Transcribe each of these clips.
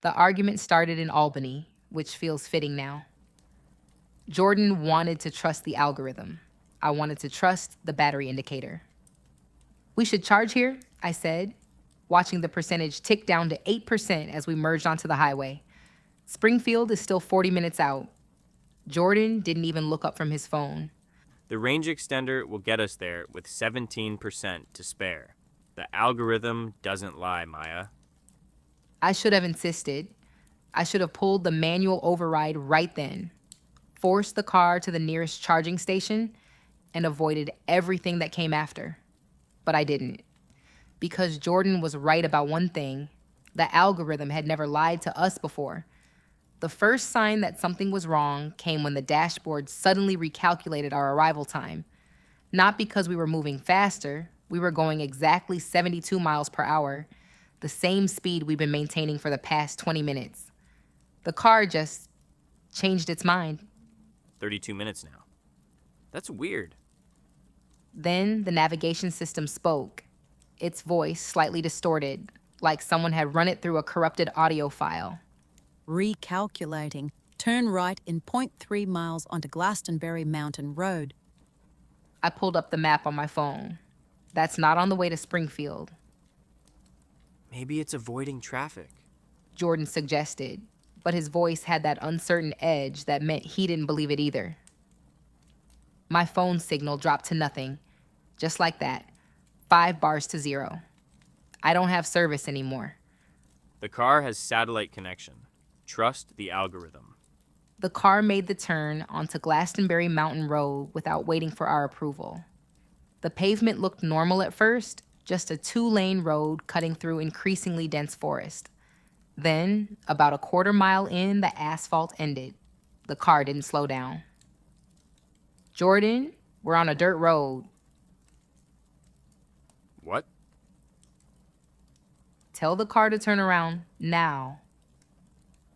The argument started in Albany, which feels fitting now. Jordan wanted to trust the algorithm. I wanted to trust the battery indicator. "We should charge here," I said, watching the percentage tick down to 8% as we merged onto the highway. Springfield is still 40 minutes out. Jordan didn't even look up from his phone. The range extender will get us there with 17% to spare. The algorithm doesn't lie, Maya. I should have insisted. I should have pulled the manual override right then, forced the car to the nearest charging station, and avoided everything that came after. But I didn't. Because Jordan was right about one thing. The algorithm had never lied to us before. The first sign that something was wrong came when the dashboard suddenly recalculated our arrival time. Not because we were moving faster, we were going exactly 72 miles per hour, the same speed we've been maintaining for the past 20 minutes. The car just changed its mind. 32 minutes now. That's weird. Then the navigation system spoke, its voice slightly distorted, like someone had run it through a corrupted audio file. "Recalculating. Turn right in 0.3 miles onto Glastenbury Mountain Road." I pulled up the map on my phone. That's not on the way to Springfield, Maybe it's avoiding traffic. Jordan suggested, but his voice had that uncertain edge that meant he didn't believe it either. My phone signal dropped to nothing, just like that, 5 bars to 0. I don't have service anymore. The car has satellite connection. Trust the algorithm. The car made the turn onto Glastonbury Mountain Road without waiting for our approval. The pavement looked normal at first, just a 2-lane road cutting through increasingly dense forest. Then, about a quarter mile in, the asphalt ended. The car didn't slow down. "Jordan, we're on a dirt road." What? "Tell the car to turn around now."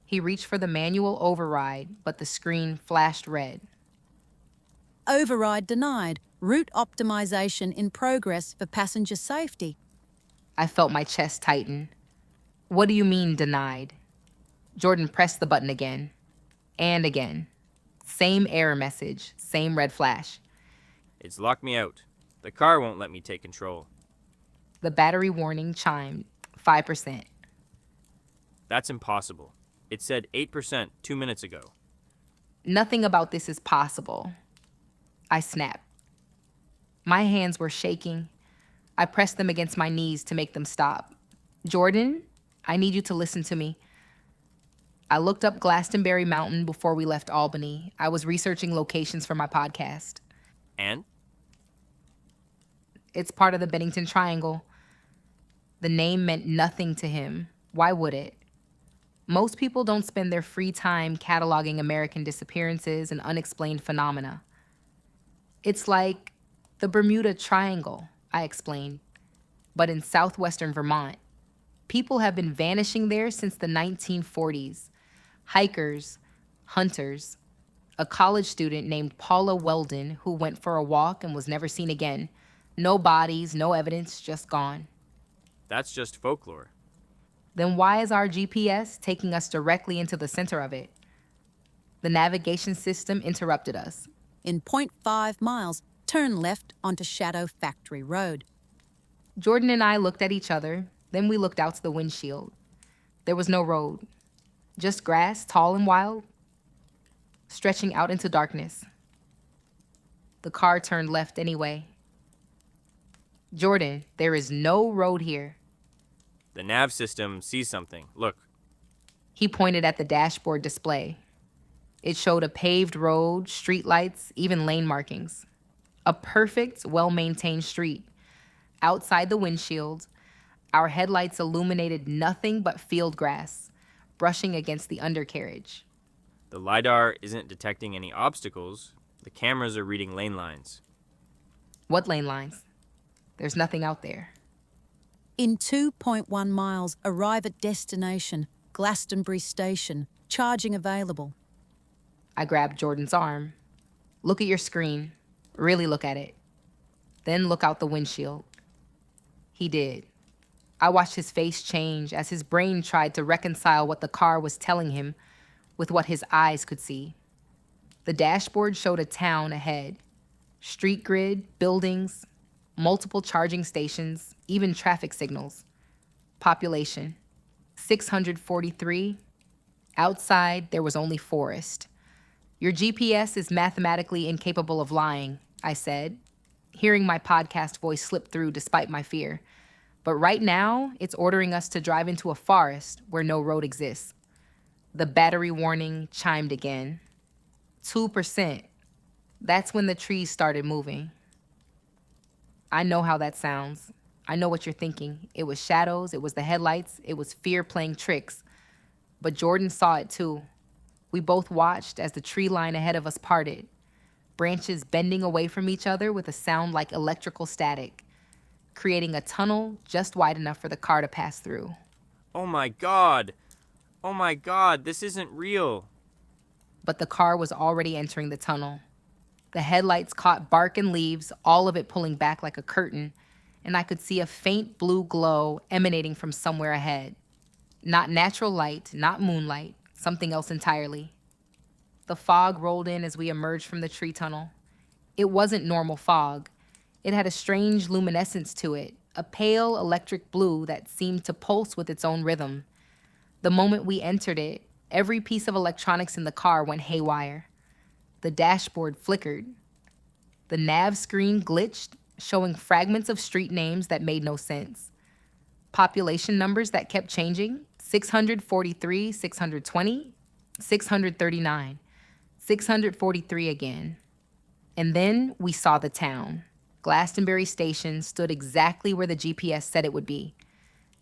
He reached for the manual override, but the screen flashed red. "Override denied. Route optimization in progress for passenger safety." I felt my chest tighten. "What do you mean, denied?" Jordan pressed the button again. And again. Same error message, same red flash. It's locked me out. The car won't let me take control. The battery warning chimed, 5%. That's impossible. It said 8% 2 minutes ago. "Nothing about this is possible." I snapped. My hands were shaking. I pressed them against my knees to make them stop. "Jordan, I need you to listen to me." I looked up Glastonbury Mountain before we left Albany. I was researching locations for my podcast. And? It's part of the Bennington Triangle. The name meant nothing to him. Why would it? Most people don't spend their free time cataloging American disappearances and unexplained phenomena. It's like the Bermuda Triangle, I explained, but in southwestern Vermont. People have been vanishing there since the 1940s. Hikers, hunters, a college student named Paula Weldon who went for a walk and was never seen again. No bodies, no evidence, just gone. That's just folklore. Then why is our GPS taking us directly into the center of it? The navigation system interrupted us. "In 0.5 miles, turn left onto Shadow Factory Road." Jordan and I looked at each other, then we looked out to the windshield. There was no road, just grass, tall and wild, stretching out into darkness. The car turned left anyway. "Jordan, there is no road here." The nav system sees something. Look. He pointed at the dashboard display. It showed a paved road, streetlights, even lane markings. A perfect, well-maintained street. Outside the windshield, our headlights illuminated nothing but field grass, brushing against the undercarriage. The LiDAR isn't detecting any obstacles. The cameras are reading lane lines. What lane lines? There's nothing out there. "In 2.1 miles, arrive at destination, Glastenbury Station. Charging available." I grabbed Jordan's arm. "Look at your screen. Really look at it. Then look out the windshield." He did. I watched his face change as his brain tried to reconcile what the car was telling him with what his eyes could see. The dashboard showed a town ahead. Street grid, buildings, multiple charging stations, even traffic signals. Population, 643. Outside, there was only forest. Your GPS is mathematically incapable of lying, I said, hearing my podcast voice slip through despite my fear. But right now, it's ordering us to drive into a forest where no road exists. The battery warning chimed again. 2%. That's when the trees started moving. I know how that sounds. I know what you're thinking. It was shadows, it was the headlights, it was fear playing tricks. But Jordan saw it too. We both watched as the tree line ahead of us parted, branches bending away from each other with a sound like electrical static, creating a tunnel just wide enough for the car to pass through. Oh my God! Oh my God, this isn't real. But the car was already entering the tunnel. The headlights caught bark and leaves, all of it pulling back like a curtain, and I could see a faint blue glow emanating from somewhere ahead. Not natural light, not moonlight, something else entirely. The fog rolled in as we emerged from the tree tunnel. It wasn't normal fog. It had a strange luminescence to it, a pale electric blue that seemed to pulse with its own rhythm. The moment we entered it, every piece of electronics in the car went haywire. The dashboard flickered. The nav screen glitched, showing fragments of street names that made no sense. Population numbers that kept changing, 643, 620, 639, 643 again. And then we saw the town. Glastenbury Station stood exactly where the GPS said it would be.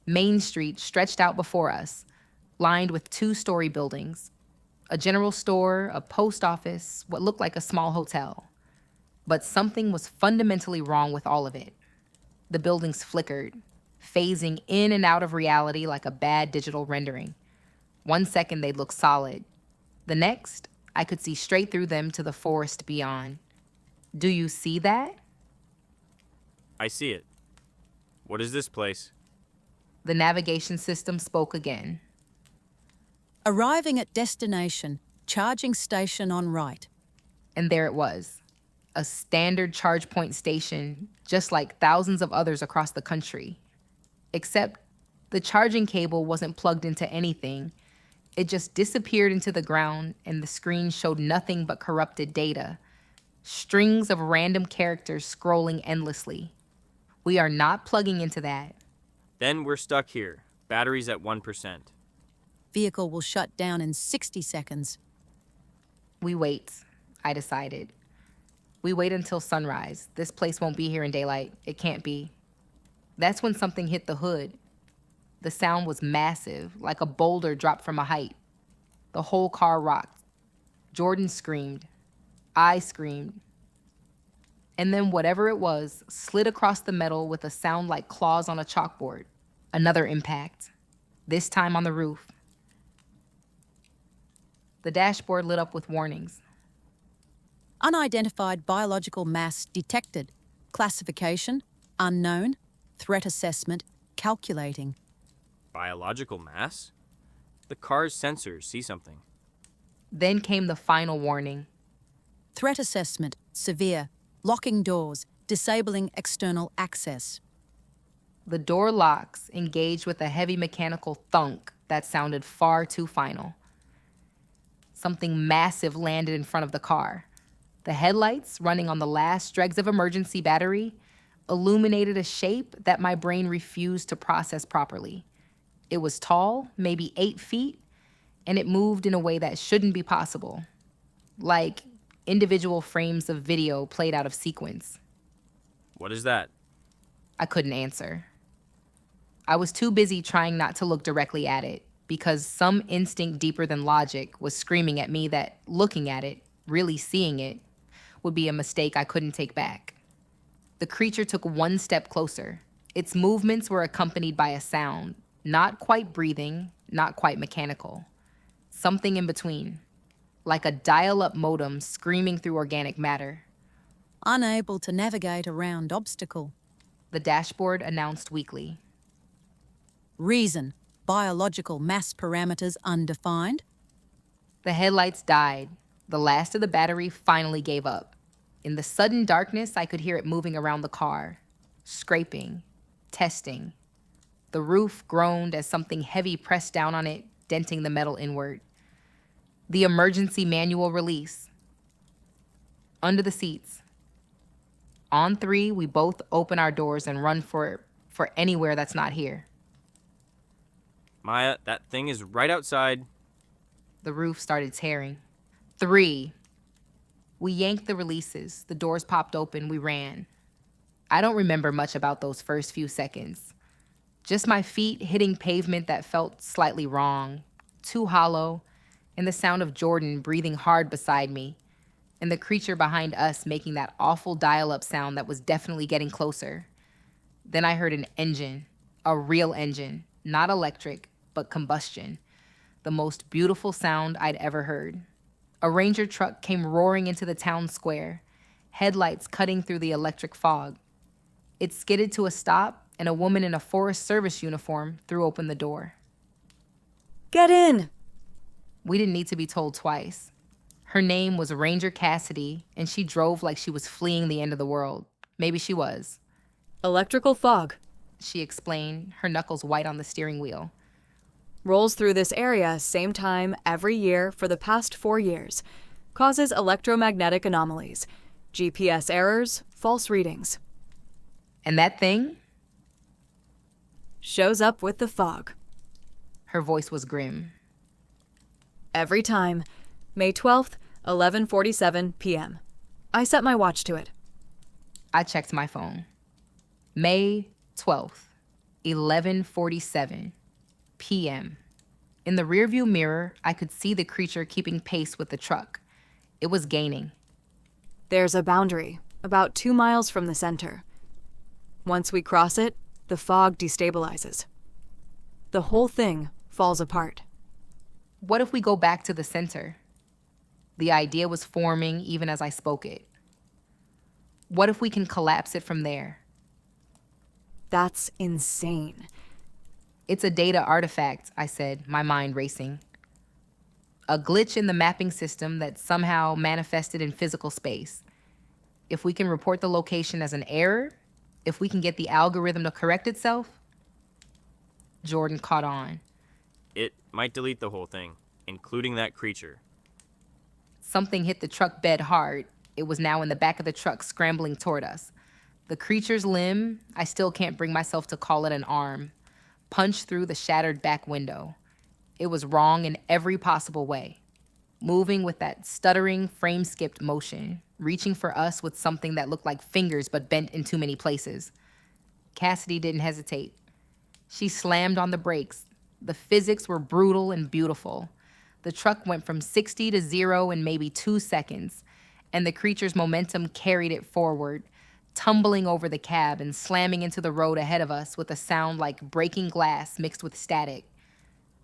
Main Street stretched out before us, lined with two-story buildings. A general store, a post office, what looked like a small hotel. But something was fundamentally wrong with all of it. The buildings flickered, phasing in and out of reality like a bad digital rendering. 1 second they'd look solid. The next, I could see straight through them to the forest beyond. Do you see that? I see it. What is this place? The navigation system spoke again. Arriving at destination, charging station on right. And there it was. A standard charge point station, just like thousands of others across the country. Except the charging cable wasn't plugged into anything. It just disappeared into the ground, and the screen showed nothing but corrupted data. Strings of random characters scrolling endlessly. We are not plugging into that. Then we're stuck here. Batteries at 1%. Vehicle will shut down in 60 seconds. We wait, I decided. We wait until sunrise. This place won't be here in daylight. It can't be. That's when something hit the hood. The sound was massive, like a boulder dropped from a height. The whole car rocked. Jordan screamed. I screamed. And then whatever it was slid across the metal with a sound like claws on a chalkboard. Another impact. This time on the roof. The dashboard lit up with warnings. Unidentified biological mass detected. Classification, unknown. Threat assessment, calculating. Biological mass? The car's sensors see something. Then came the final warning. Threat assessment, severe. Locking doors, disabling external access. The door locks engaged with a heavy mechanical thunk that sounded far too final. Something massive landed in front of the car. The headlights, running on the last dregs of emergency battery, illuminated a shape that my brain refused to process properly. It was tall, maybe 8 feet, and it moved in a way that shouldn't be possible. Like individual frames of video played out of sequence. What is that? I couldn't answer. I was too busy trying not to look directly at it, because some instinct deeper than logic was screaming at me that looking at it, really seeing it, would be a mistake I couldn't take back. The creature took 1 step closer. Its movements were accompanied by a sound, not quite breathing, not quite mechanical. Something in between, like a dial-up modem screaming through organic matter. Unable to navigate around obstacle. The dashboard announced weakly. Reason, biological mass parameters undefined. The headlights died. The last of the battery finally gave up. In the sudden darkness, I could hear it moving around the car, scraping, testing. The roof groaned as something heavy pressed down on it, denting the metal inward. The emergency manual release. Under the seats. On 3, we both open our doors and run for anywhere that's not here. Maya, that thing is right outside. The roof started tearing. 3. We yanked the releases. The doors popped open. We ran. I don't remember much about those first few seconds. Just my feet hitting pavement that felt slightly wrong, too hollow, and the sound of Jordan breathing hard beside me, and the creature behind us making that awful dial-up sound that was definitely getting closer. Then I heard an engine, a real engine, not electric, but combustion. The most beautiful sound I'd ever heard. A Ranger truck came roaring into the town square, headlights cutting through the electric fog. It skidded to a stop, and a woman in a Forest Service uniform threw open the door. Get in! We didn't need to be told twice. Her name was Ranger Cassidy, and she drove like she was fleeing the end of the world. Maybe she was. Electrical fog. She explained, her knuckles white on the steering wheel. Rolls through this area same time every year for the past 4 years. Causes electromagnetic anomalies. GPS errors, false readings. And that thing? Shows up with the fog. Her voice was grim. Every time. May 12th, 11:47 p.m. I set my watch to it. I checked my phone. May 12th, 11:47 p.m. In the rearview mirror, I could see the creature keeping pace with the truck. It was gaining. There's a boundary, about 2 miles from the center. Once we cross it, the fog destabilizes. The whole thing falls apart. What if we go back to the center? The idea was forming even as I spoke it. What if we can collapse it from there? That's insane. It's a data artifact, I said, my mind racing. A glitch in the mapping system that somehow manifested in physical space. If we can report the location as an error, if we can get the algorithm to correct itself. Jordan caught on. It might delete the whole thing, including that creature. Something hit the truck bed hard. It was now in the back of the truck, scrambling toward us. The creature's limb, I still can't bring myself to call it an arm, punched through the shattered back window. It was wrong in every possible way. Moving with that stuttering, frame-skipped motion, reaching for us with something that looked like fingers but bent in too many places. Cassidy didn't hesitate. She slammed on the brakes. The physics were brutal and beautiful. The truck went from 60 to 0 in maybe 2 seconds, and the creature's momentum carried it forward, tumbling over the cab and slamming into the road ahead of us with a sound like breaking glass mixed with static.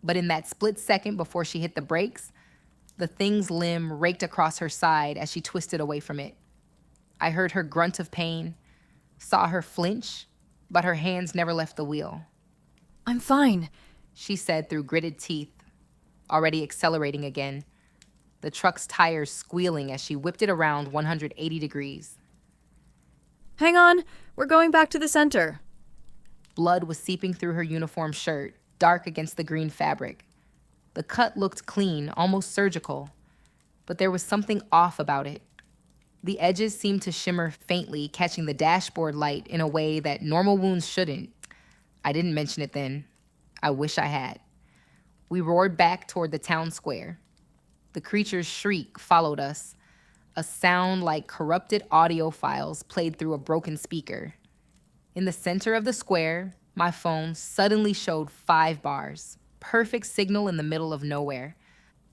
But in that split second before she hit the brakes, the thing's limb raked across her side as she twisted away from it. I heard her grunt of pain, saw her flinch, but her hands never left the wheel. I'm fine, she said through gritted teeth, already accelerating again, the truck's tires squealing as she whipped it around 180 degrees. Hang on, we're going back to the center. Blood was seeping through her uniform shirt, dark against the green fabric. The cut looked clean, almost surgical, but there was something off about it. The edges seemed to shimmer faintly, catching the dashboard light in a way that normal wounds shouldn't. I didn't mention it then. I wish I had. We roared back toward the town square. The creature's shriek followed us, a sound like corrupted audio files played through a broken speaker. In the center of the square, my phone suddenly showed 5 bars, perfect signal in the middle of nowhere.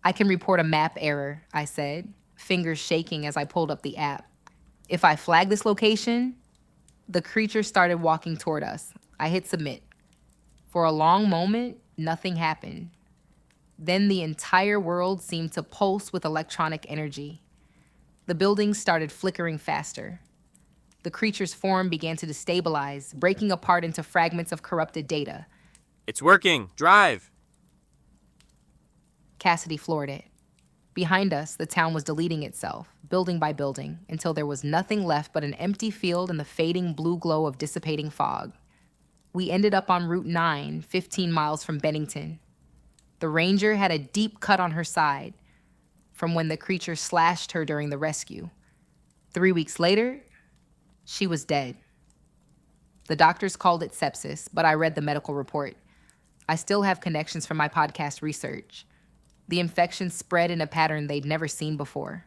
I can report a map error, I said, fingers shaking as I pulled up the app. If I flag this location, the creature started walking toward us. I hit submit. For a long moment, nothing happened. Then the entire world seemed to pulse with electronic energy. The buildings started flickering faster. The creature's form began to destabilize, breaking apart into fragments of corrupted data. It's working! Drive! Cassidy floored it. Behind us, the town was deleting itself, building by building, until there was nothing left but an empty field and the fading blue glow of dissipating fog. We ended up on Route 9, 15 miles from Bennington. The ranger had a deep cut on her side from when the creature slashed her during the rescue. 3 weeks later, she was dead. The doctors called it sepsis, but I read the medical report. I still have connections from my podcast research. The infection spread in a pattern they'd never seen before.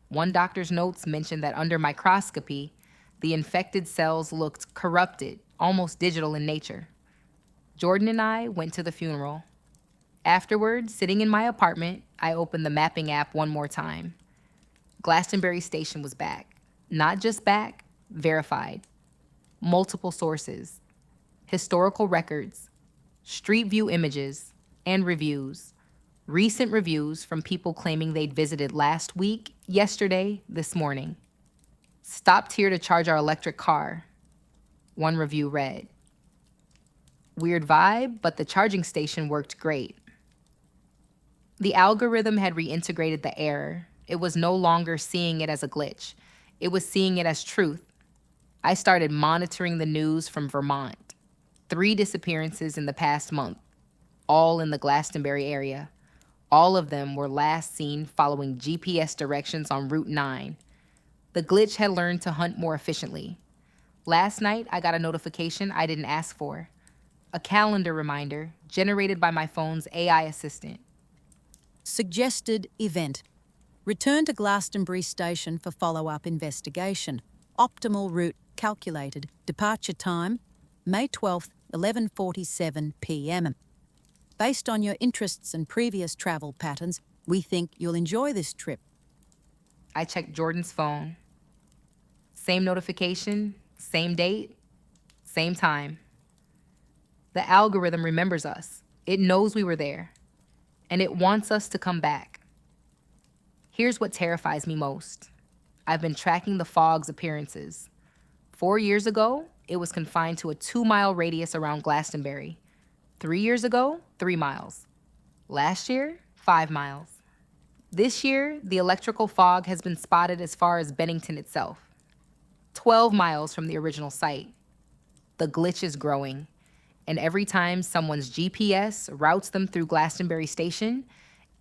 One doctor's notes mentioned that under microscopy, the infected cells looked corrupted, almost digital in nature. Jordan and I went to the funeral. Afterward, sitting in my apartment, I opened the mapping app one more time. Glastenbury Station was back. Not just back, verified. Multiple sources, historical records, street view images, and reviews. Recent reviews from people claiming they'd visited last week, yesterday, this morning. Stopped here to charge our electric car. One review read, "Weird vibe, but the charging station worked great." The algorithm had reintegrated the error. It was no longer seeing it as a glitch. It was seeing it as truth. I started monitoring the news from Vermont. 3 disappearances in the past month, all in the Glastenbury area. All of them were last seen following GPS directions on Route 9. The glitch had learned to hunt more efficiently. Last night, I got a notification I didn't ask for. A calendar reminder generated by my phone's AI assistant. Suggested event. Return to Glastenbury Station for follow-up investigation. Optimal route calculated. Departure time, May 12th, 11:47 p.m. Based on your interests and previous travel patterns, we think you'll enjoy this trip. I checked Jordan's phone. Same notification, same date, same time. The algorithm remembers us. It knows we were there, and it wants us to come back. Here's what terrifies me most. I've been tracking the fog's appearances. 4 years ago, it was confined to a 2-mile radius around Glastonbury. 3 years ago, 3 miles. Last year, 5 miles. This year, the electrical fog has been spotted as far as Bennington itself, 12 miles from the original site. The glitch is growing, and every time someone's GPS routes them through Glastenbury Station,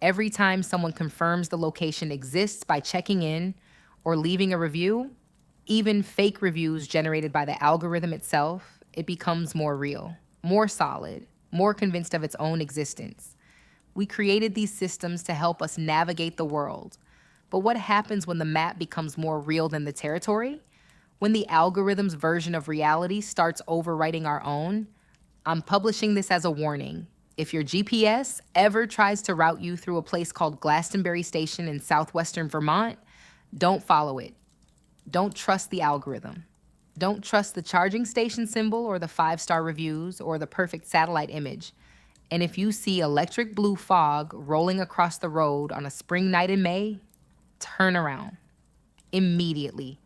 every time someone confirms the location exists by checking in or leaving a review, even fake reviews generated by the algorithm itself, it becomes more real, more solid, more convinced of its own existence. We created these systems to help us navigate the world. But what happens when the map becomes more real than the territory? When the algorithm's version of reality starts overwriting our own? I'm publishing this as a warning. If your GPS ever tries to route you through a place called Glastenbury Station in southwestern Vermont, don't follow it. Don't trust the algorithm. Don't trust the charging station symbol or the 5-star reviews or the perfect satellite image. And if you see electric blue fog rolling across the road on a spring night in May, turn around immediately.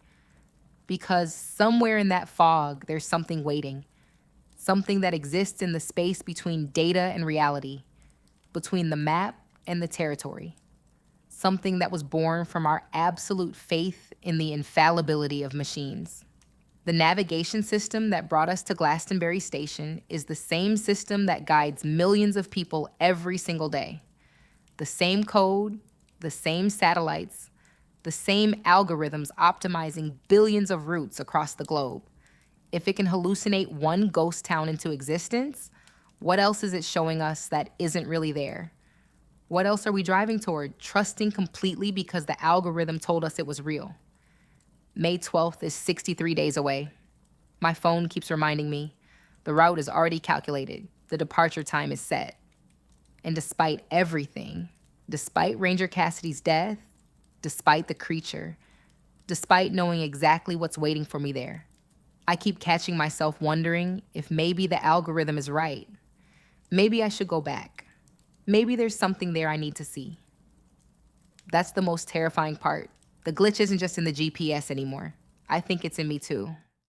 Because somewhere in that fog, there's something waiting. Something that exists in the space between data and reality, between the map and the territory. Something that was born from our absolute faith in the infallibility of machines. The navigation system that brought us to Glastenbury Station is the same system that guides millions of people every single day. The same code, the same satellites, the same algorithms optimizing billions of routes across the globe. If it can hallucinate one ghost town into existence, what else is it showing us that isn't really there? What else are we driving toward, trusting completely because the algorithm told us it was real? May 12th is 63 days away. My phone keeps reminding me, the route is already calculated, the departure time is set. And despite everything, despite Ranger Cassidy's death, despite the creature, despite knowing exactly what's waiting for me there, I keep catching myself wondering if maybe the algorithm is right. Maybe I should go back. Maybe there's something there I need to see. That's the most terrifying part. The glitch isn't just in the GPS anymore. I think it's in me too.